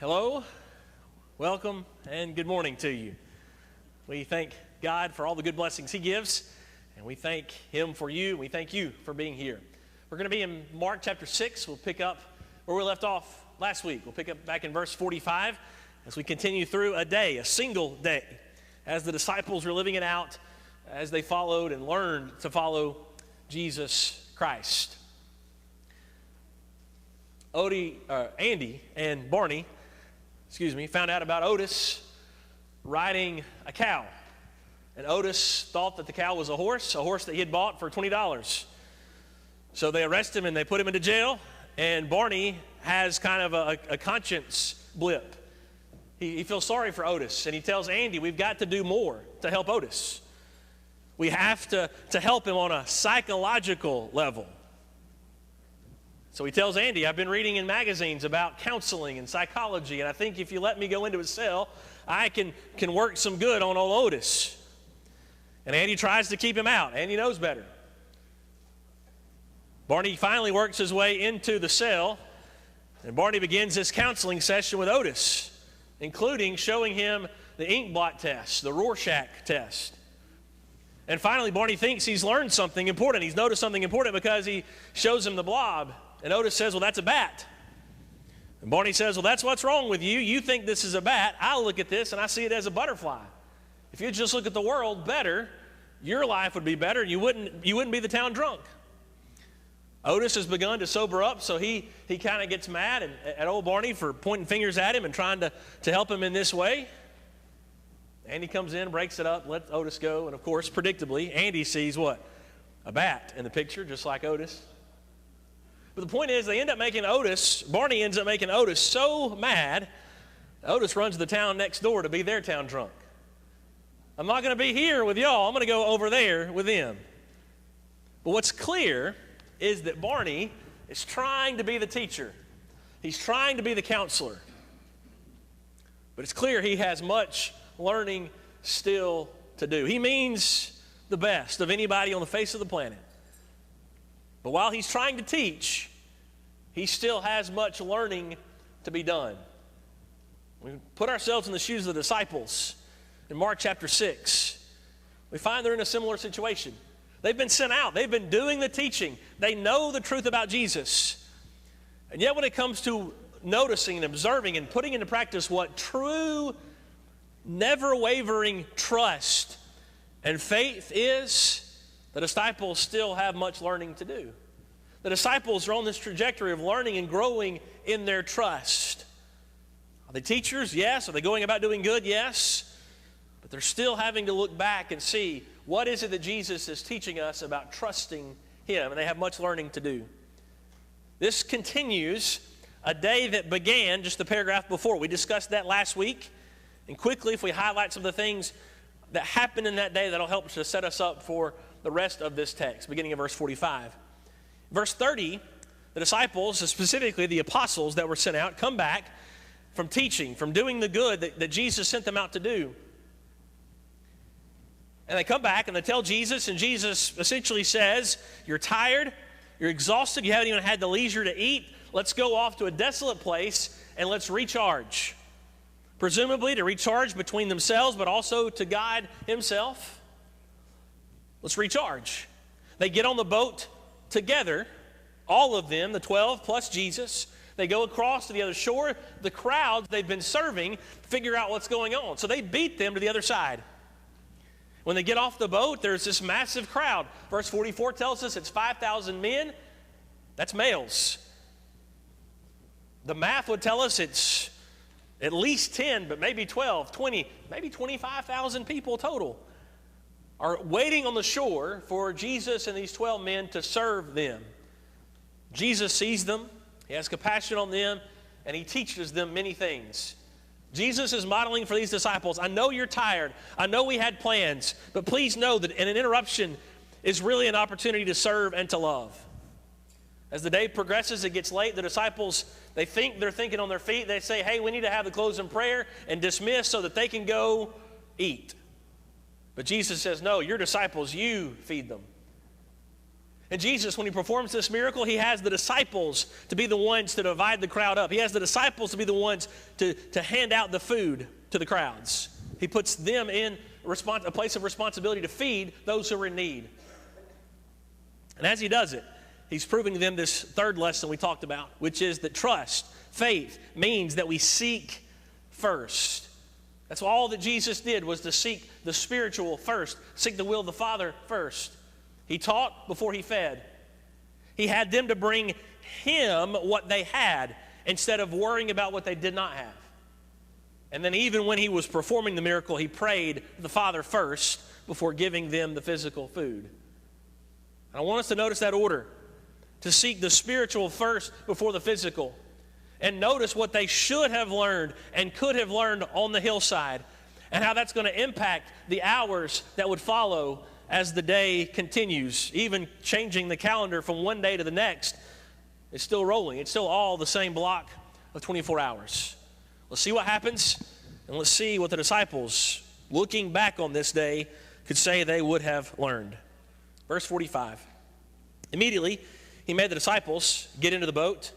Hello, welcome, and good morning to you. We thank God for all the good blessings He gives, and we thank Him for you, and we thank you for being here. We're going to be in Mark chapter 6. We'll pick up where we left off last week. We'll pick up back in verse 45 as we continue through a day, a single day, as the disciples were living it out, as they followed and learned to follow Jesus Christ. Andy and Barney, found out about Otis riding a cow. And Otis thought that the cow was a horse that he had bought for $20. So they arrest him and they put him into jail. And Barney has kind of a conscience blip. He feels sorry for Otis. And he tells Andy, we've got to do more to help Otis. We have to help him on a psychological level. So he tells Andy, I've been reading in magazines about counseling and psychology, and I think if you let me go into his cell, I can work some good on old Otis. And Andy tries to keep him out. Andy knows better. Barney finally works his way into the cell, and Barney begins this counseling session with Otis, including showing him the ink blot test, the Rorschach test. And finally, Barney thinks he's learned something important. He's noticed something important because he shows him the blob. And Otis says, well, that's a bat. And Barney says, well, that's what's wrong with you. You think this is a bat. I look at this and I see it as a butterfly. If you just look at the world better, your life would be better. You wouldn't be the town drunk. Otis has begun to sober up, so he kind of gets mad at old Barney for pointing fingers at him and trying to help him in this way. Andy comes in, breaks it up, lets Otis go. And, of course, predictably, Andy sees what? A bat in the picture, just like Otis. But the point is, Barney ends up making Otis so mad, Otis runs to the town next door to be their town drunk. I'm not going to be here with y'all. I'm going to go over there with them. But what's clear is that Barney is trying to be the teacher. He's trying to be the counselor. But it's clear he has much learning still to do. He means the best of anybody on the face of the planet. But while he's trying to teach, he still has much learning to be done. We put ourselves in the shoes of the disciples in Mark chapter 6. We find they're in a similar situation. They've been sent out. They've been doing the teaching. They know the truth about Jesus. And yet when it comes to noticing and observing and putting into practice what true, never-wavering trust and faith is, the disciples still have much learning to do. The disciples are on this trajectory of learning and growing in their trust. Are they teachers? Yes. Are they going about doing good? Yes. But they're still having to look back and see what is it that Jesus is teaching us about trusting Him, and they have much learning to do. This continues a day that began just the paragraph before. We discussed that last week, and quickly, if we highlight some of the things that happened in that day, that'll help to set us up for the rest of this text, beginning of verse 45. Verse 30, the disciples, specifically the apostles that were sent out, come back from teaching, from doing the good that Jesus sent them out to do. And they come back and they tell Jesus, and Jesus essentially says, you're tired, you're exhausted, you haven't even had the leisure to eat. Let's go off to a desolate place and let's recharge. Presumably to recharge between themselves, but also to God Himself. Let's recharge. They get on the boat together, all of them, the 12 plus Jesus. They go across to the other shore. The crowds they've been serving figure out what's going on. So they beat them to the other side. When they get off the boat, there's this massive crowd. Verse 44 tells us it's 5,000 men. That's males. The math would tell us it's at least 10, but maybe 12, 20, maybe 25,000 people total are waiting on the shore for Jesus and these 12 men to serve them. Jesus sees them, He has compassion on them, and He teaches them many things. Jesus is modeling for these disciples, I know you're tired, I know we had plans, but please know that an interruption is really an opportunity to serve and to love. As the day progresses, it gets late, the disciples, they're thinking on their feet, they say, hey, we need to have the closing prayer and dismiss so that they can go eat. But Jesus says, no, your disciples, you feed them. And Jesus, when he performs this miracle, he has the disciples to be the ones to divide the crowd up. He has the disciples to be the ones to hand out the food to the crowds. He puts them in a place of responsibility to feed those who are in need. And as he does it, he's proving to them this third lesson we talked about, which is that trust, faith, means that we seek first. That's all that Jesus did, was to seek the spiritual first, seek the will of the Father first. He taught before he fed. He had them to bring him what they had instead of worrying about what they did not have. And then even when he was performing the miracle, he prayed the Father first before giving them the physical food. And I want us to notice that order, to seek the spiritual first before the physical. And notice what they should have learned and could have learned on the hillside, and how that's going to impact the hours that would follow as the day continues. Even changing the calendar from one day to the next, it's still rolling. It's still all the same block of 24 hours. Let's see what happens, and let's see what the disciples, looking back on this day, could say they would have learned. Verse 45. Immediately, he made the disciples get into the boat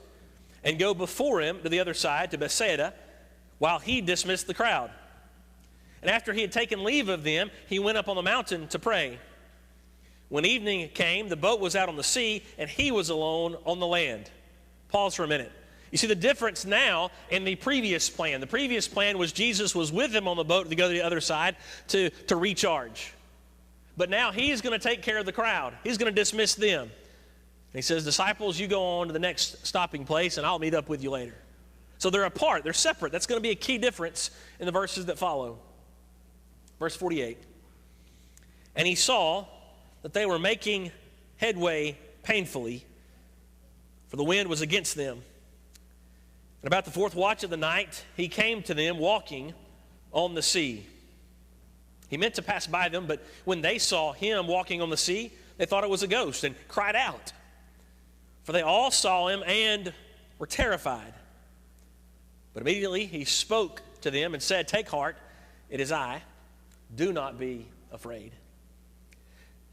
and go before him to the other side, to Bethsaida, while he dismissed the crowd. And after he had taken leave of them, he went up on the mountain to pray. When evening came, the boat was out on the sea, and he was alone on the land. Pause for a minute. You see the difference now in the previous plan. The previous plan was Jesus was with him on the boat to go to the other side to recharge. But now he's going to take care of the crowd. He's going to dismiss them. And he says, disciples, you go on to the next stopping place, and I'll meet up with you later. So they're apart. They're separate. That's going to be a key difference in the verses that follow. Verse 48. And he saw that they were making headway painfully, for the wind was against them. And about the fourth watch of the night, he came to them walking on the sea. He meant to pass by them, but when they saw him walking on the sea, they thought it was a ghost and cried out. For they all saw him and were terrified. But immediately he spoke to them and said, take heart, it is I. Do not be afraid.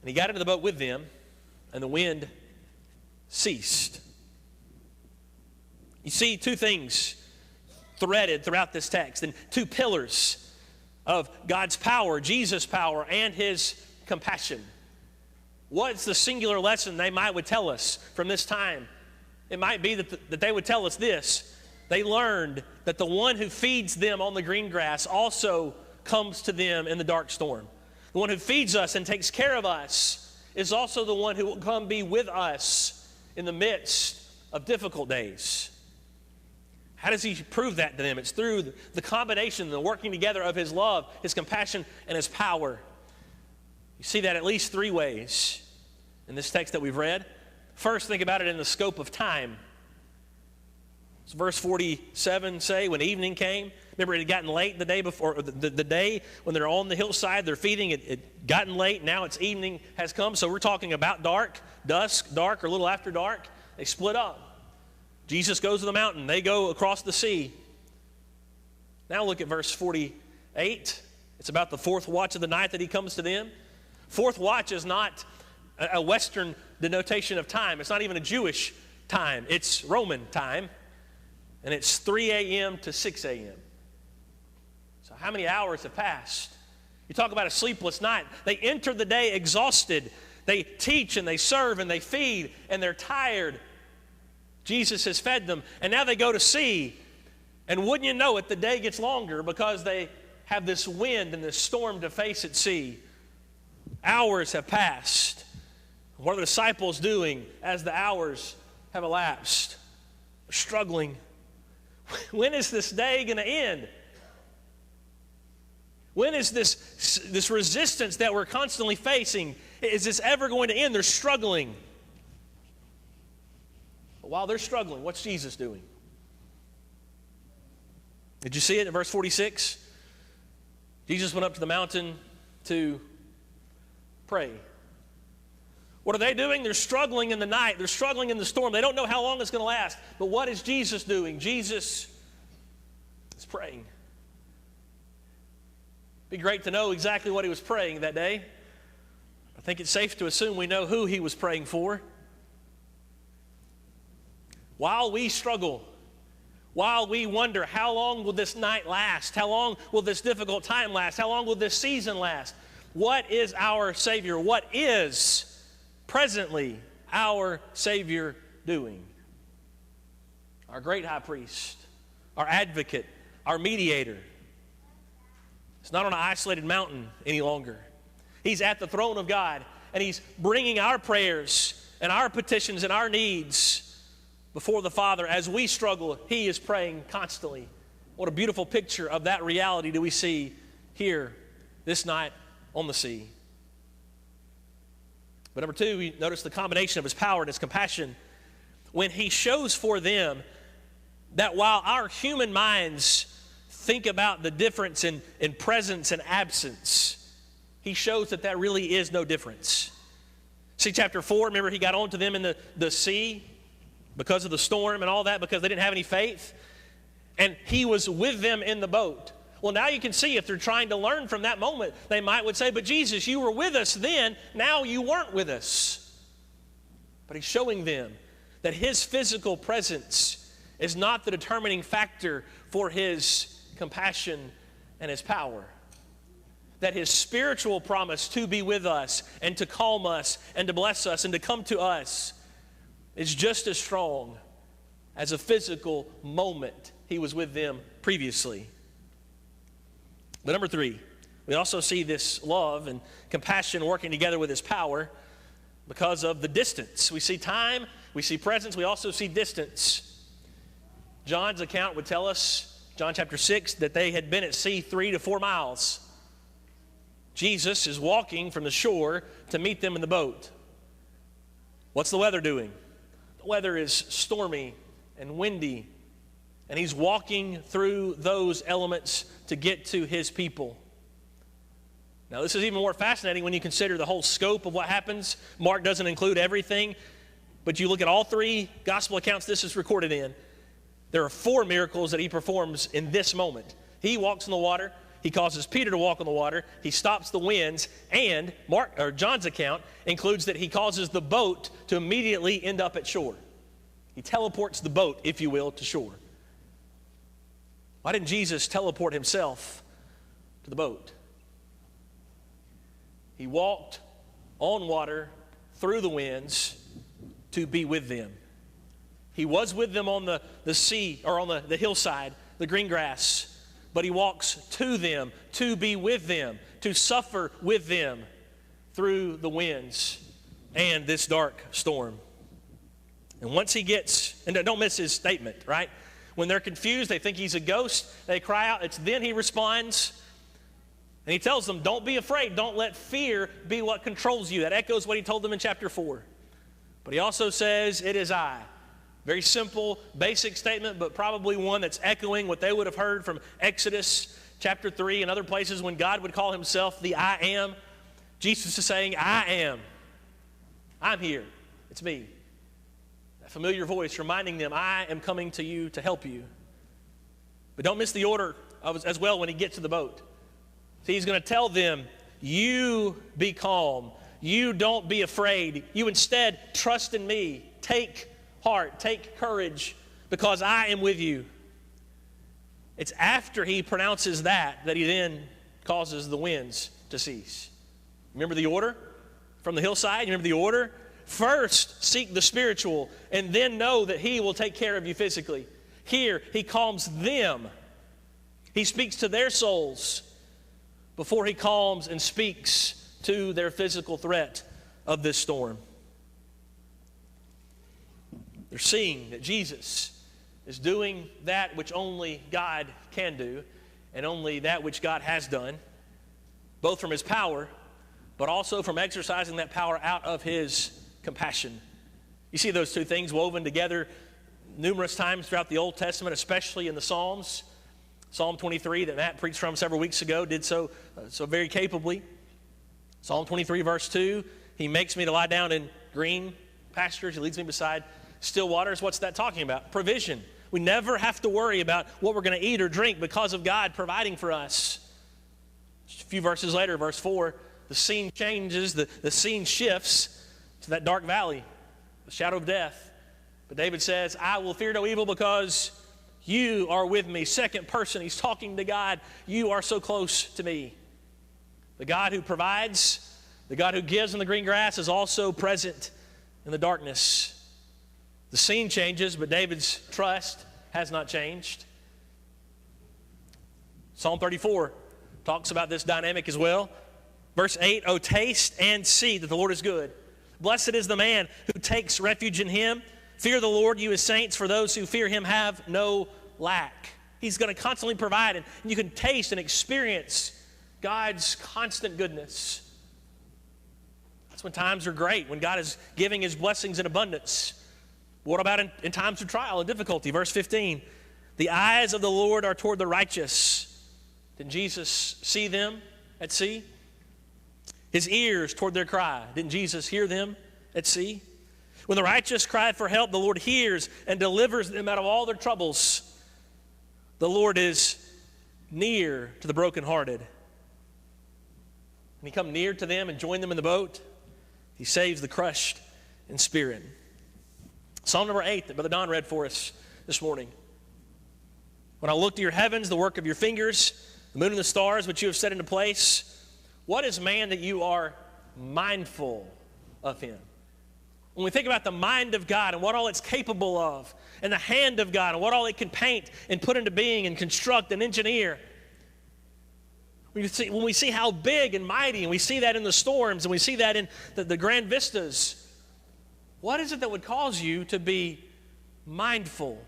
And he got into the boat with them, and the wind ceased. You see two things threaded throughout this text, and two pillars of God's power, Jesus' power, and his compassion. What's the singular lesson they would tell us from this time? It might be that they would tell us this. They learned that the one who feeds them on the green grass also comes to them in the dark storm. The one who feeds us and takes care of us is also the one who will come be with us in the midst of difficult days. How does he prove that to them? It's through the combination, the working together of his love, his compassion, and his power. You see that at least three ways in this text that we've read. First, think about it in the scope of time. Does verse 47 say, when evening came? Remember, it had gotten late the day before, the day when they're on the hillside, they're feeding, it gotten late, now it's evening has come. So we're talking about dusk, dark, or a little after dark. They split up. Jesus goes to the mountain. They go across the sea. Now look at verse 48. It's about the fourth watch of the night that he comes to them. Fourth watch is not a Western denotation of time. It's not even a Jewish time. It's Roman time. And it's 3 a.m. to 6 a.m. So how many hours have passed? You talk about a sleepless night. They enter the day exhausted. They teach and they serve and they feed and they're tired. Jesus has fed them. And now they go to sea. And wouldn't you know it, the day gets longer because they have this wind and this storm to face at sea. Hours have passed. What are the disciples doing as the hours have elapsed? They're struggling. When is this day going to end? When is this resistance that we're constantly facing, is this ever going to end? They're struggling. But while they're struggling, what's Jesus doing? Did you see it in verse 46? Jesus went up to the mountain to pray. What are they doing? They're struggling in the night. They're struggling in the storm. They don't know how long it's going to last. But what is Jesus doing? Jesus is praying. It'd be great to know exactly what he was praying that day. I think it's safe to assume we know who he was praying for. while we struggle, while we wonder, how long will this night last? How long will this difficult time last? How long will this season last? What is our Savior? What is presently our Savior doing? Our great high priest, our advocate, our mediator. It's not on an isolated mountain any longer. He's at the throne of God, and he's bringing our prayers and our petitions and our needs before the Father. As we struggle, he is praying constantly. What a beautiful picture of that reality do we see here this night on the sea. But number two, we notice the combination of his power and his compassion when he shows for them that while our human minds think about the difference in presence and absence, he shows that really is no difference. See chapter 4, remember he got onto them in the sea because of the storm and all that, because they didn't have any faith. And he was with them in the boat. Well, now you can see if they're trying to learn from that moment, they would say, but Jesus, you were with us then, now you weren't with us. But he's showing them that his physical presence is not the determining factor for his compassion and his power. That his spiritual promise to be with us and to calm us and to bless us and to come to us is just as strong as a physical moment he was with them previously. But number three, we also see this love and compassion working together with his power because of the distance. We see time, we see presence, we also see distance. John's account would tell us, John chapter 6, that they had been at sea 3 to 4 miles. Jesus is walking from the shore to meet them in the boat. What's the weather doing? The weather is stormy and windy, and he's walking through those elements to get to his people. Now, this is even more fascinating when you consider the whole scope of what happens. Mark doesn't include everything, but you look at all 3 gospel accounts this is recorded in. There are 4 miracles that he performs in this moment. He walks in the water. He causes Peter to walk on the water. He stops the winds. And John's account includes that he causes the boat to immediately end up at shore. He teleports the boat, if you will, to shore. Why didn't Jesus teleport himself to the boat? He walked on water through the winds to be with them. He was with them on the sea, or on the hillside, the green grass. But he walks to them, to be with them, to suffer with them through the winds and this dark storm. And once he gets, and don't miss his statement, right? When they're confused, they think he's a ghost, they cry out. It's then he responds, and he tells them, don't be afraid. Don't let fear be what controls you. That echoes what he told them in chapter 4. But he also says, it is I. Very simple, basic statement, but probably one that's echoing what they would have heard from Exodus chapter 3 and other places when God would call himself the I am. Jesus is saying, I am. I'm here. It's me. That familiar voice reminding them, I am coming to you to help you. But don't miss the order as well when he gets to the boat. See, he's going to tell them, you be calm. You don't be afraid. You instead trust in me. Take heart, take courage, because I am with you. It's after he pronounces that he then causes the winds to cease. Remember the order from the hillside? You remember the order? First, seek the spiritual, and then know that he will take care of you physically. Here, he calms them. He speaks to their souls before he calms and speaks to their physical threat of this storm. They're seeing that Jesus is doing that which only God can do, and only that which God has done, both from his power, but also from exercising that power out of his compassion. You see those two things woven together numerous times throughout the Old Testament, especially in the Psalms. Psalm 23 that Matt preached from several weeks ago did so very capably. Psalm 23 verse 2, he makes me to lie down in green pastures. He leads me beside still waters. What's that talking about? Provision. We never have to worry about what we're going to eat or drink because of God providing for us. Just a few verses later, verse 4, the scene changes, the scene shifts to that dark valley, the shadow of death. But David says, I will fear no evil because you are with me. Second person, he's talking to God. You are so close to me. The God who provides, the God who gives in the green grass is also present in the darkness. The scene changes, but David's trust has not changed. Psalm 34 talks about this dynamic as well. Verse 8, oh, taste and see that the Lord is good. Blessed is the man who takes refuge in him. Fear the Lord, you his saints, for those who fear him have no lack. He's going to constantly provide, and you can taste and experience God's constant goodness. That's when times are great, when God is giving his blessings in abundance. What about in times of trial and difficulty? Verse 15, the eyes of the Lord are toward the righteous. Didn't Jesus see them at sea? His ears toward their cry. Didn't Jesus hear them at sea? When the righteous cry for help, the Lord hears and delivers them out of all their troubles. The Lord is near to the brokenhearted. When he come near to them and join them in the boat, he saves the crushed in spirit. Psalm number 8 that Brother Don read for us this morning. When I look to your heavens, the work of your fingers, the moon and the stars which you have set into place, what is man that you are mindful of him? When we think about the mind of God and what all it's capable of, and the hand of God and what all it can paint and put into being and construct and engineer, when we see how big and mighty, and we see that in the storms, and we see that in the grand vistas, what is it that would cause you to be mindful,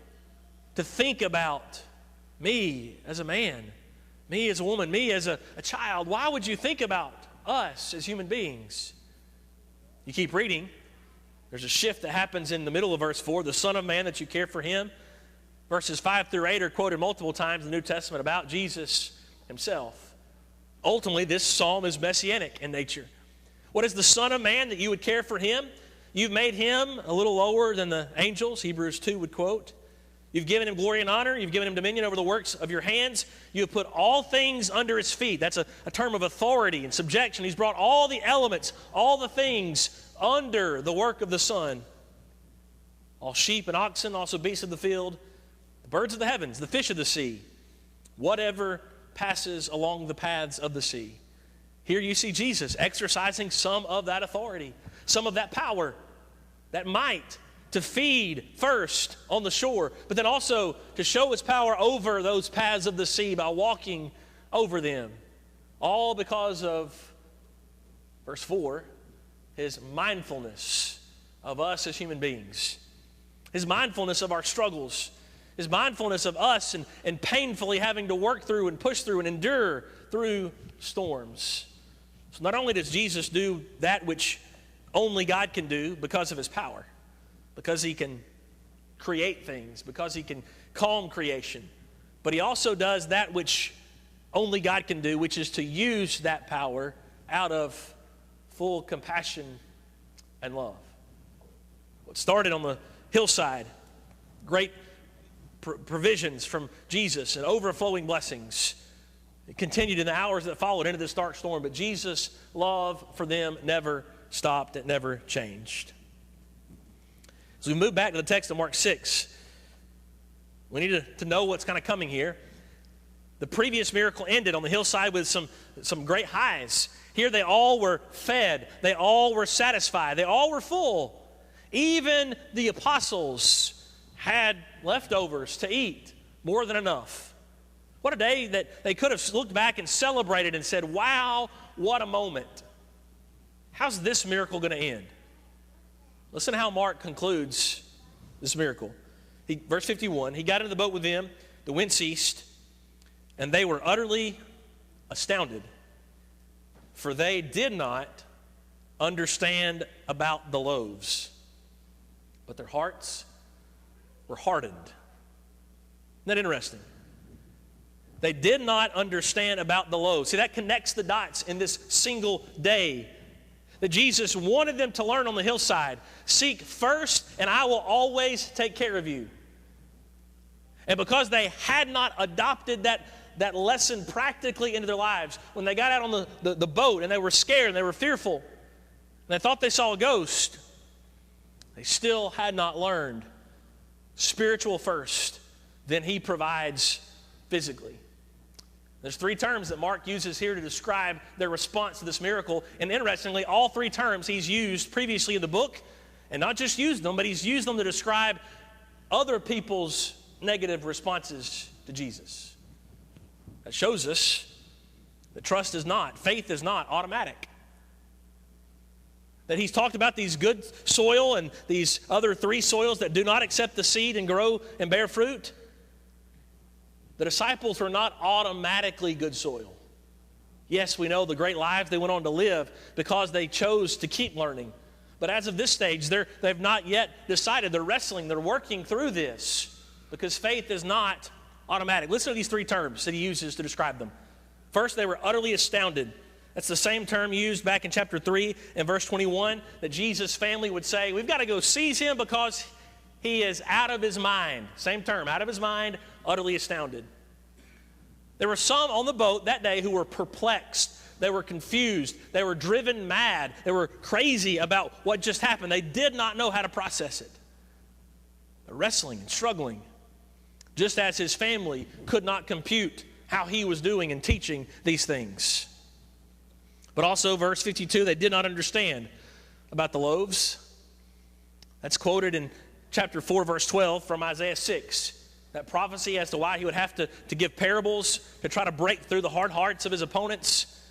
to think about me as a man, me as a woman, me as a child? Why would you think about us as human beings? You keep reading. There's a shift that happens in the middle of verse 4. The Son of Man, that you care for him. Verses 5 through 8 are quoted multiple times in the New Testament about Jesus himself. Ultimately, this psalm is messianic in nature. What is the Son of Man that you would care for him? You've made him a little lower than the angels, Hebrews 2 would quote. You've given him glory and honor. You've given him dominion over the works of your hands. You have put all things under his feet. That's a term of authority and subjection. He's brought all the elements, all the things under the work of the Son. All sheep and oxen, also beasts of the field, the birds of the heavens, the fish of the sea, whatever passes along the paths of the sea. Here you see Jesus exercising some of that authority, some of that power, that might, to feed first on the shore, but then also to show his power over those paths of the sea by walking over them. All because of, verse 4, his mindfulness of us as human beings, his mindfulness of our struggles, his mindfulness of us and painfully having to work through and push through and endure through storms. So not only does Jesus do that which only God can do because of his power, because he can create things, because he can calm creation, but he also does that which only God can do, which is to use that power out of full compassion and love. What started on the hillside, great provisions from Jesus and overflowing blessings, it continued in the hours that followed into this dark storm, but Jesus' love for them never stopped. It never changed. As we move back to the text of Mark 6, we need to know what's kind of coming here. The previous miracle ended on the hillside with some great highs. Here they all were fed. They all were satisfied. They all were full. Even the apostles had leftovers to eat, more than enough. What a day that they could have looked back and celebrated and said, wow, what a moment. How's this miracle going to end? Listen to how Mark concludes this miracle. Verse 51, he got into the boat with them, the wind ceased, and they were utterly astounded, for they did not understand about the loaves, but their hearts were hardened. Isn't that interesting? They did not understand about the loaves. See, that connects the dots in this single day that Jesus wanted them to learn on the hillside. Seek first, and I will always take care of you. And because they had not adopted that lesson practically into their lives, when they got out on the boat and they were scared and they were fearful and they thought they saw a ghost, they still had not learned spiritual first, then he provides physically. There's three terms that Mark uses here to describe their response to this miracle. And interestingly, all three terms he's used previously in the book, and not just used them, but he's used them to describe other people's negative responses to Jesus. That shows us that faith is not automatic. That he's talked about these good soil and these other three soils that do not accept the seed and grow and bear fruit. The disciples were not automatically good soil. Yes, we know the great lives they went on to live because they chose to keep learning. But as of this stage, they've not yet decided. They're wrestling. They're working through this because faith is not automatic. Listen to these three terms that he uses to describe them. First, they were utterly astounded. That's the same term used back in chapter 3 and verse 21 that Jesus' family would say, we've got to go seize him because he is out of his mind. Same term, out of his mind, utterly astounded. There were some on the boat that day who were perplexed. They were confused. They were driven mad. They were crazy about what just happened. They did not know how to process it. They're wrestling and struggling, just as his family could not compute how he was doing and teaching these things. But also, verse 52, they did not understand about the loaves. That's quoted in chapter 4, verse 12 from Isaiah 6. That prophecy as to why he would have to give parables to try to break through the hard hearts of his opponents.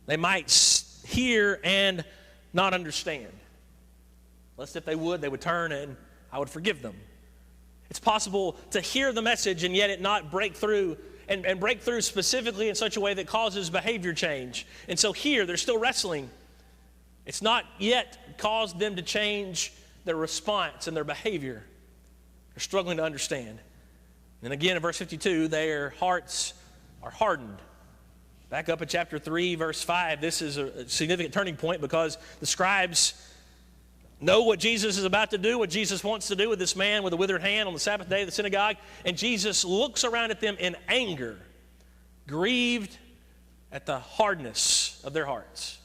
They might hear and not understand. Lest if they would turn and I would forgive them. It's possible to hear the message and yet it not break through and break through specifically in such a way that causes behavior change. And so here, they're still wrestling. It's not yet caused them to change their response and their behavior. They're struggling to understand. And again, in verse 52, their hearts are hardened. Back up at chapter 3, verse 5, this is a significant turning point because the scribes know what Jesus is about to do, what Jesus wants to do with this man with a withered hand on the Sabbath day of the synagogue. And Jesus looks around at them in anger, grieved at the hardness of their hearts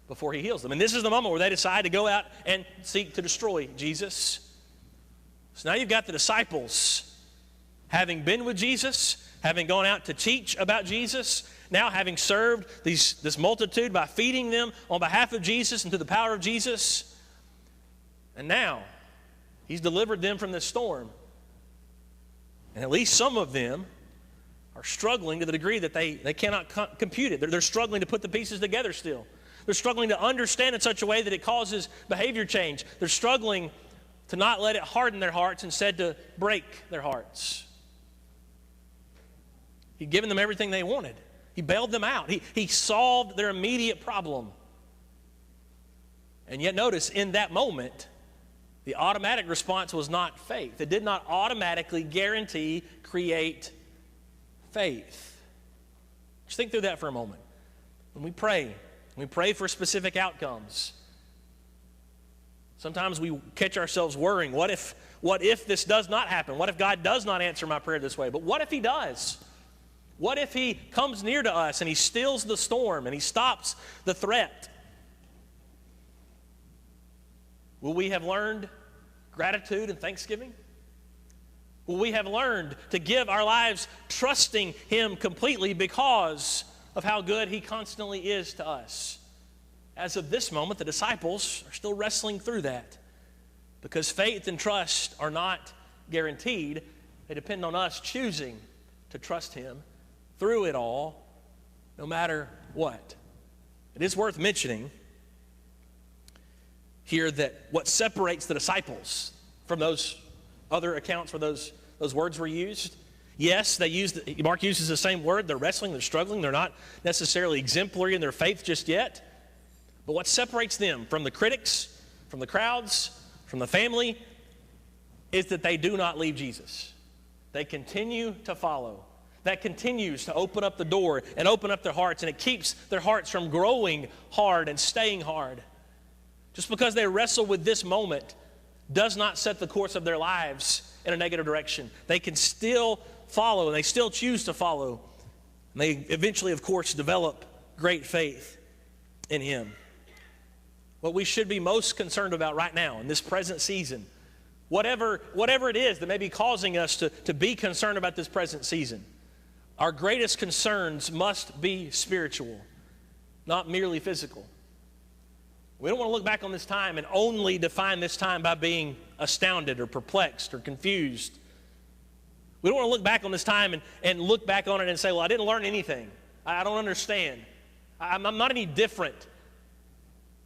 before he heals them. And this is the moment where they decide to go out and seek to destroy Jesus. So now you've got the disciples having been with Jesus, having gone out to teach about Jesus, now having served this multitude by feeding them on behalf of Jesus and through the power of Jesus. And now, he's delivered them from this storm. And at least some of them are struggling to the degree that they cannot compute it. They're struggling to put the pieces together still. They're struggling to understand in such a way that it causes behavior change. They're struggling to not let it harden their hearts, instead to break their hearts. He'd given them everything they wanted. He bailed them out. He solved their immediate problem. And yet notice, in that moment, the automatic response was not faith. It did not automatically guarantee, create faith. Just think through that for a moment. When we pray for specific outcomes. Sometimes we catch ourselves worrying, what if this does not happen? What if God does not answer my prayer this way? But what if he does? What if he comes near to us and he stills the storm and he stops the threat? Will we have learned gratitude and thanksgiving? Will we have learned to give our lives trusting him completely because of how good he constantly is to us? As of this moment, the disciples are still wrestling through that because faith and trust are not guaranteed. They depend on us choosing to trust him through it all, no matter what. It is worth mentioning here that what separates the disciples from those other accounts where those words were used, yes, Mark uses the same word. They're wrestling, they're struggling, they're not necessarily exemplary in their faith just yet. But what separates them from the critics, from the crowds, from the family, is that they do not leave Jesus. They continue to follow. That continues to open up the door and open up their hearts, and it keeps their hearts from growing hard and staying hard. Just because they wrestle with this moment does not set the course of their lives in a negative direction. They can still follow, and they still choose to follow. And they eventually, of course, develop great faith in him. What we should be most concerned about right now in this present season Whatever it is that may be causing us to be concerned about this present season, our greatest concerns must be spiritual, not merely physical. We don't want to look back on this time and only define this time by being astounded or perplexed or confused. We don't want to look back on this time and look back on it and say, well, I didn't learn anything. I don't understand. I'm not any different.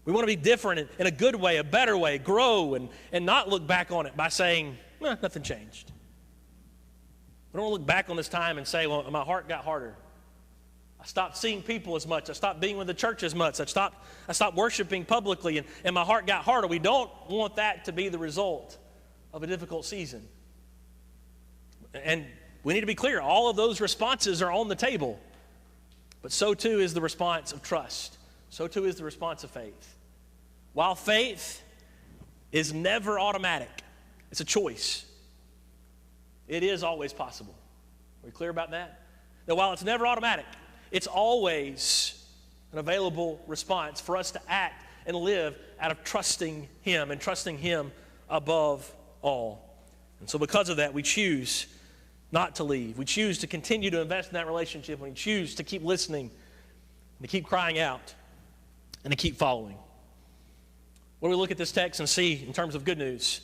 We want to be different in a good way, a better way, grow, and not look back on it by saying, nothing changed. We don't want to look back on this time and say, well, my heart got harder. I stopped seeing people as much. I stopped being with the church as much. I stopped worshiping publicly, and my heart got harder. We don't want that to be the result of a difficult season. And we need to be clear, all of those responses are on the table. But so too is the response of trust. So too is the response of faith. While faith is never automatic, it's a choice. It is always possible. Are we clear about that? That while it's never automatic, it's always an available response for us to act and live out of trusting Him and trusting Him above all. And so because of that, we choose not to leave. We choose to continue to invest in that relationship. We choose to keep listening and to keep crying out and to keep following. When we look at this text and see in terms of good news,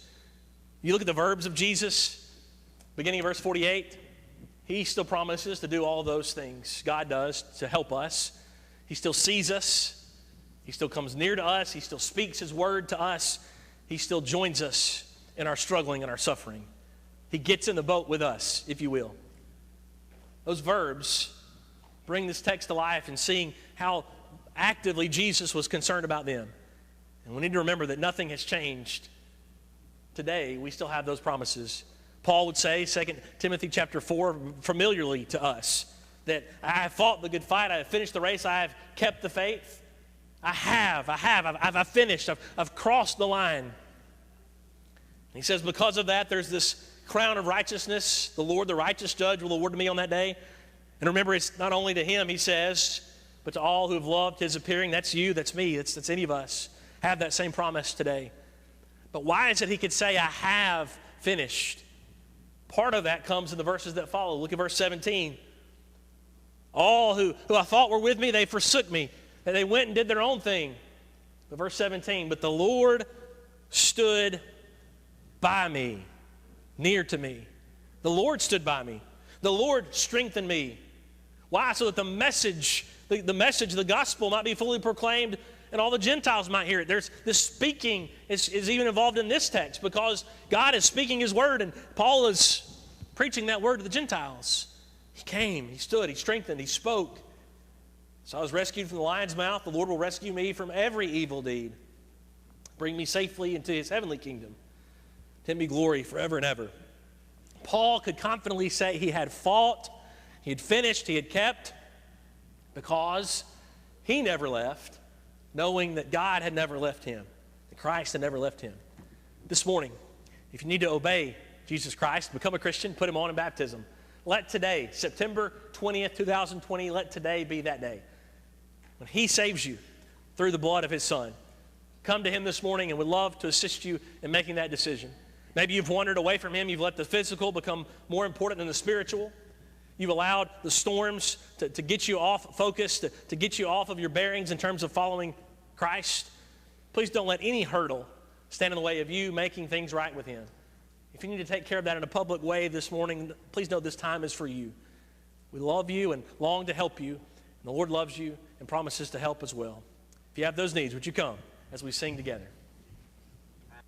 you look at the verbs of Jesus, beginning of verse 48, He still promises to do all those things God does to help us. He still sees us. He still comes near to us. He still speaks His word to us. He still joins us in our struggling and our suffering. He gets in the boat with us, if you will. Those verbs bring this text to life and seeing how actively Jesus was concerned about them. And we need to remember that nothing has changed. Today, we still have those promises. Paul would say, 2 Timothy chapter 4, familiarly to us, that I have fought the good fight, I have finished the race, I have kept the faith. I've finished, I've crossed the line. He says, because of that, there's this crown of righteousness. The Lord, the righteous judge, will award to me on that day. And remember, it's not only to Him, He says, but to all who have loved His appearing. That's you, that's me, that's any of us. Have that same promise today. But why is it He could say, I have finished? Part of that comes in the verses that follow. Look at verse 17. All who I thought were with me, they forsook me. And they went and did their own thing. But verse 17, but the Lord stood by me, near to me. The Lord stood by me. The Lord strengthened me. Why? So that the message, the gospel might be fully proclaimed and all the Gentiles might hear it. There's this speaking is even involved in this text because God is speaking His word and Paul is preaching that word to the Gentiles. He came, He stood, He strengthened, He spoke. So I was rescued from the lion's mouth. The Lord will rescue me from every evil deed. Bring me safely into His heavenly kingdom. To Him be glory forever and ever. Paul could confidently say he had fought, he had finished, he had kept, because he never left, knowing that God had never left him, that Christ had never left him. This morning, if you need to obey Jesus Christ, become a Christian, put Him on in baptism. Let today, September 20th, 2020, let today be that day when He saves you through the blood of His Son. Come to Him this morning and would love to assist you in making that decision. Maybe you've wandered away from Him. You've let the physical become more important than the spiritual. You've allowed the storms to get you off focus, to get you off of your bearings in terms of following Christ. Please don't let any hurdle stand in the way of you making things right with Him. If you need to take care of that in a public way this morning, please know this time is for you. We love you and long to help you. And the Lord loves you and promises to help as well. If you have those needs, would you come as we sing together?